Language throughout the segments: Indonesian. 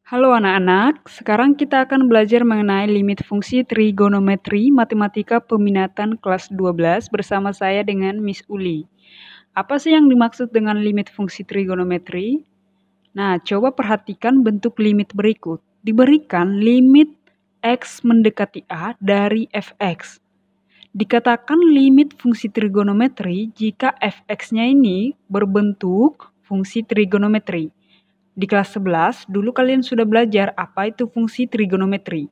Halo anak-anak, sekarang kita akan belajar mengenai limit fungsi trigonometri matematika peminatan kelas 12 bersama saya dengan Miss Uli. Apa sih yang dimaksud dengan limit fungsi trigonometri? Nah, coba perhatikan bentuk limit berikut. Diberikan limit x mendekati A dari fx. Dikatakan limit fungsi trigonometri jika fx-nya ini berbentuk fungsi trigonometri. Di kelas 11, dulu kalian sudah belajar apa itu fungsi trigonometri.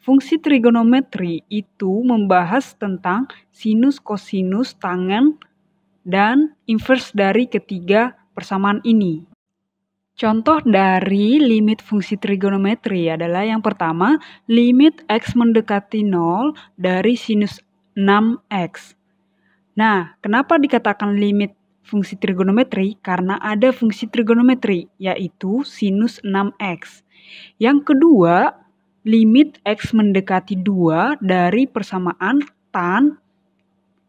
Fungsi trigonometri itu membahas tentang sinus, kosinus, tangen, dan inverse dari ketiga persamaan ini. Contoh dari limit fungsi trigonometri adalah yang pertama, limit x mendekati 0 dari sinus 6x. Nah, kenapa dikatakan limit fungsi trigonometri? Karena ada fungsi trigonometri, yaitu sinus 6x. Yang kedua, limit x mendekati 2 dari persamaan tan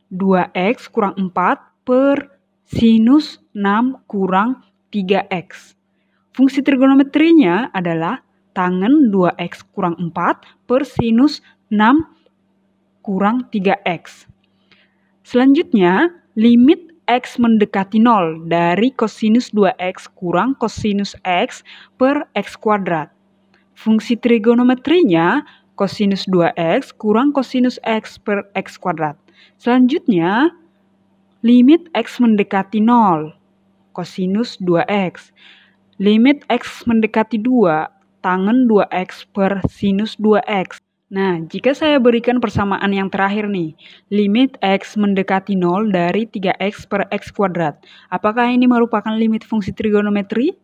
2x kurang 4 per sinus 6 kurang 3x. Fungsi trigonometrinya adalah tangen 2x kurang 4 per sinus 6 kurang 3x. Selanjutnya, limit x mendekati 0 dari kosinus 2x kurang kosinus x per x kuadrat. Fungsi trigonometrinya kosinus 2x kurang kosinus x per x kuadrat. Selanjutnya, limit x mendekati 0, kosinus 2x. Limit x mendekati 2, tangen 2x per sinus 2x. Nah, jika saya berikan persamaan yang terakhir nih, limit x mendekati 0 dari 3x per x kuadrat. Apakah ini merupakan limit fungsi trigonometri?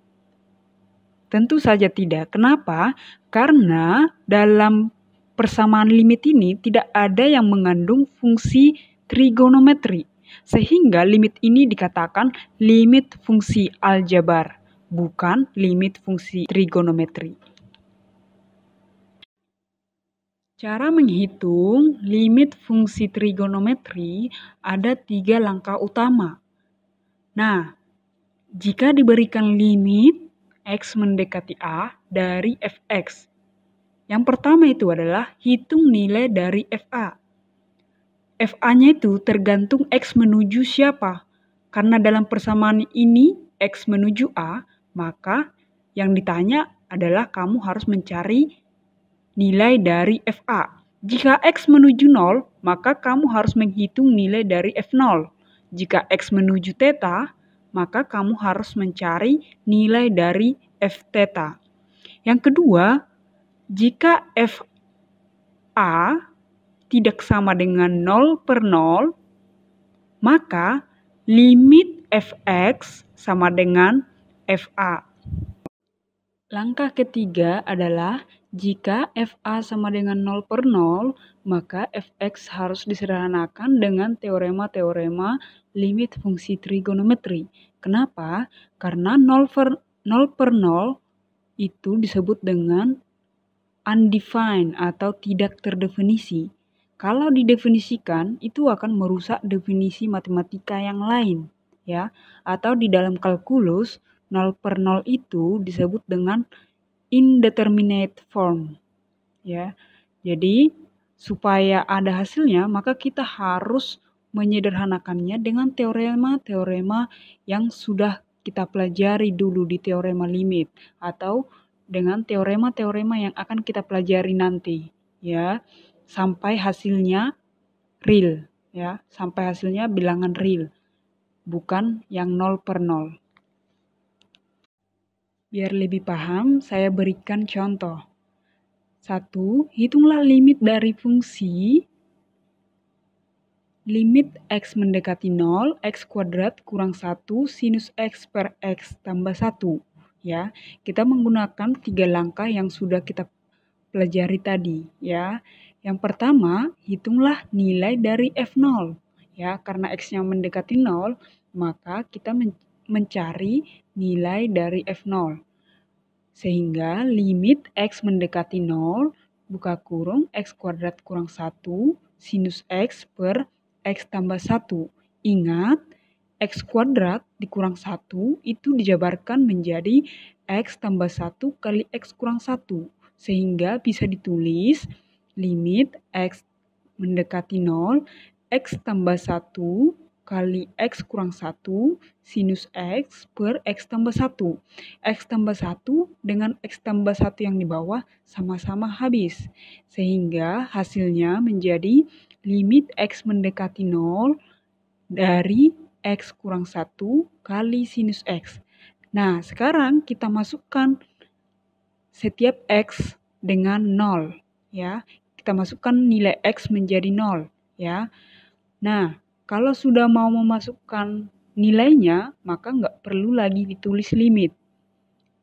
Tentu saja tidak. Kenapa? Karena dalam persamaan limit ini tidak ada yang mengandung fungsi trigonometri. Sehingga limit ini dikatakan limit fungsi aljabar, bukan limit fungsi trigonometri. Cara menghitung limit fungsi trigonometri ada 3 langkah utama. Nah, jika diberikan limit x mendekati A dari fx, yang pertama itu adalah hitung nilai dari fa. Fa-nya itu tergantung x menuju siapa. Karena dalam persamaan ini x menuju A, maka yang ditanya adalah kamu harus mencari nilai dari FA. Jika X menuju 0, maka kamu harus menghitung nilai dari F0. Jika X menuju theta, maka kamu harus mencari nilai dari F theta. Yang kedua, jika FA tidak sama dengan 0 per 0, maka limit Fx sama dengan FA. Langkah ketiga adalah jika FA sama dengan 0 per 0, maka Fx harus disederhanakan dengan teorema-teorema limit fungsi trigonometri. Kenapa? Karena 0 per 0 itu disebut dengan undefined atau tidak terdefinisi. Kalau didefinisikan, itu akan merusak definisi matematika yang lain, ya. Atau di dalam kalkulus, 0 per 0 itu disebut dengan indeterminate form, ya. Jadi, supaya ada hasilnya, maka kita harus menyederhanakannya dengan teorema-teorema yang sudah kita pelajari dulu di teorema limit atau dengan teorema-teorema yang akan kita pelajari nanti, ya, sampai hasilnya real, ya, sampai hasilnya bilangan real, bukan yang 0 per 0. Biar lebih paham, saya berikan contoh. 1. Hitunglah limit dari fungsi limit x mendekati 0, x kuadrat kurang 1 sinus x per x tambah 1. Ya, kita menggunakan 3 langkah yang sudah kita pelajari tadi. Ya, yang pertama, hitunglah nilai dari f0. Ya, karena x-nya mendekati 0, maka kita mencari nilai dari f0. Sehingga limit x mendekati 0, buka kurung, x kuadrat kurang 1, sinus x per x tambah 1. Ingat, x kuadrat dikurang 1 itu dijabarkan menjadi X tambah 1 kali X kurang 1. Sehingga bisa ditulis limit X mendekati 0, X tambah 1 kali X kurang 1 sinus X per X tambah 1. X tambah 1 dengan X tambah 1 yang di bawah sama-sama habis. Sehingga hasilnya menjadi limit X mendekati 0 dari X kurang 1 kali sinus X. Nah, sekarang kita masukkan setiap X dengan 0. Ya, kita masukkan nilai X menjadi 0. Ya, nah, kalau sudah mau memasukkan nilainya, maka nggak perlu lagi ditulis limit.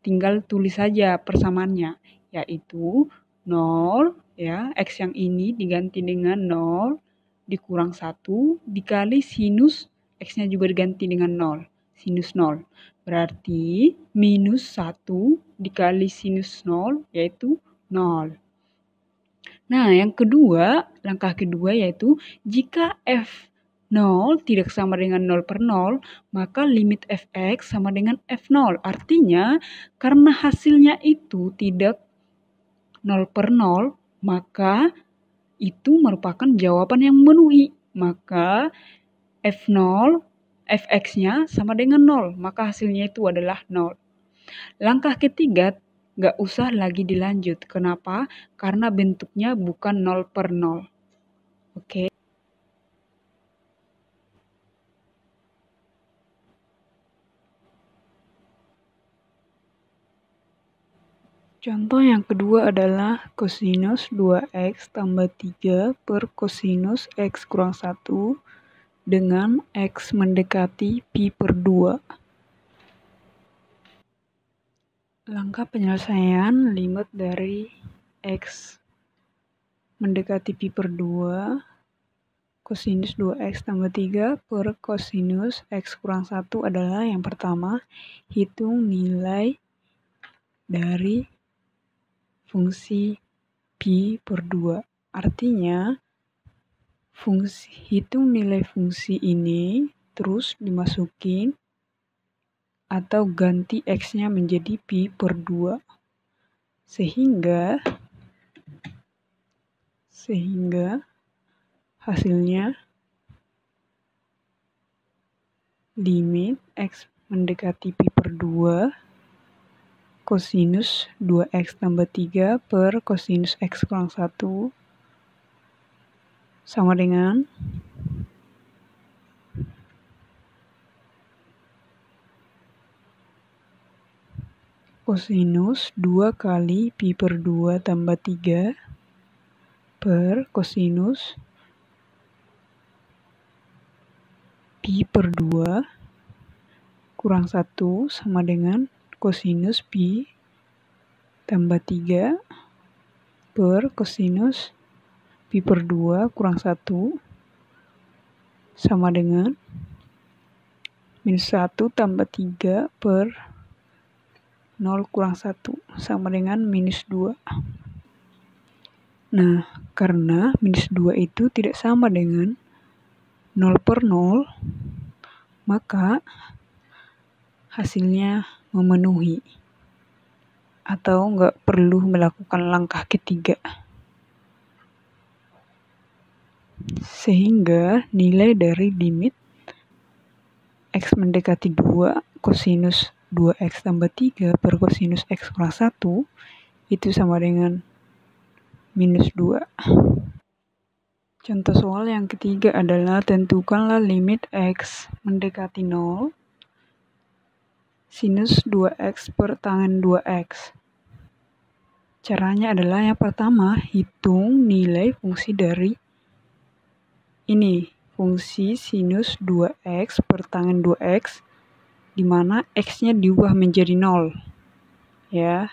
Tinggal tulis saja persamaannya, yaitu 0, ya, X yang ini diganti dengan 0, dikurang 1, dikali sinus, X-nya juga diganti dengan 0, sinus 0. Berarti minus 1 dikali sinus 0, yaitu 0. Nah, yang kedua, langkah kedua yaitu jika F0 tidak sama dengan 0 per 0, maka limit Fx sama dengan F0. Artinya, karena hasilnya itu tidak 0 per 0, maka itu merupakan jawaban yang memenuhi. Maka F0, Fx-nya sama dengan 0, maka hasilnya itu adalah 0. Langkah ketiga, nggak usah lagi dilanjut. Kenapa? Karena bentuknya bukan 0 per 0. Oke. Contoh yang kedua adalah kosinus 2x tambah 3 per kosinus x kurang 1 dengan x mendekati pi per 2. Langkah penyelesaian limit dari x mendekati pi per 2 kosinus 2x tambah 3 per kosinus x kurang 1 adalah yang pertama, hitung nilai dari fungsi pi per 2. Artinya, hitung nilai fungsi ini, terus dimasukin atau ganti x-nya menjadi pi per 2. Sehingga hasilnya limit x mendekati pi per 2 kosinus 2x tambah 3 per kosinus x kurang 1 sama dengan kosinus 2 kali pi per 2 tambah 3 per kosinus pi per 2 kurang 1 sama dengan kosinus pi tambah 3 per kosinus pi per 2 kurang 1 sama dengan minus 1 tambah 3 per 0 kurang 1 sama dengan minus 2. Nah, karena minus 2 itu tidak sama dengan 0 per 0, maka hasilnya memenuhi atau nggak perlu melakukan langkah ketiga. Sehingga nilai dari limit x mendekati 2 kosinus 2x tambah 3 per kosinus x kurang 1 itu sama dengan minus 2. Contoh soal yang ketiga adalah tentukanlah limit x mendekati 0 sinus 2x per tangen 2x. Caranya adalah yang pertama, hitung nilai fungsi dari ini, fungsi sinus 2x per tangen 2x, di mana x-nya diubah menjadi 0. Ya.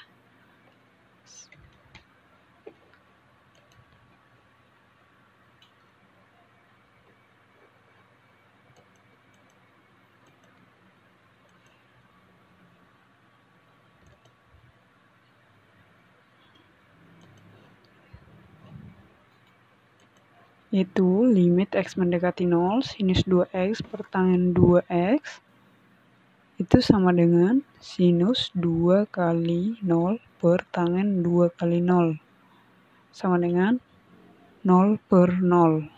Yaitu limit x mendekati 0 sinus 2x per tangen 2x itu sama dengan sinus 2 kali 0 per tangen 2 kali 0. Sama dengan 0 per 0.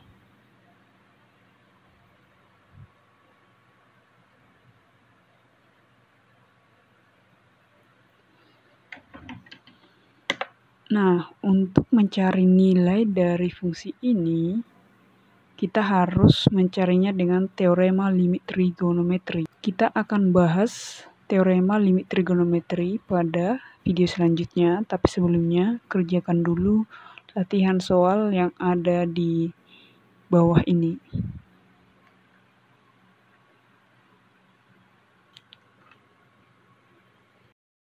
Nah, untuk mencari nilai dari fungsi ini, kita harus mencarinya dengan teorema limit trigonometri. Kita akan bahas teorema limit trigonometri pada video selanjutnya, tapi sebelumnya kerjakan dulu latihan soal yang ada di bawah ini.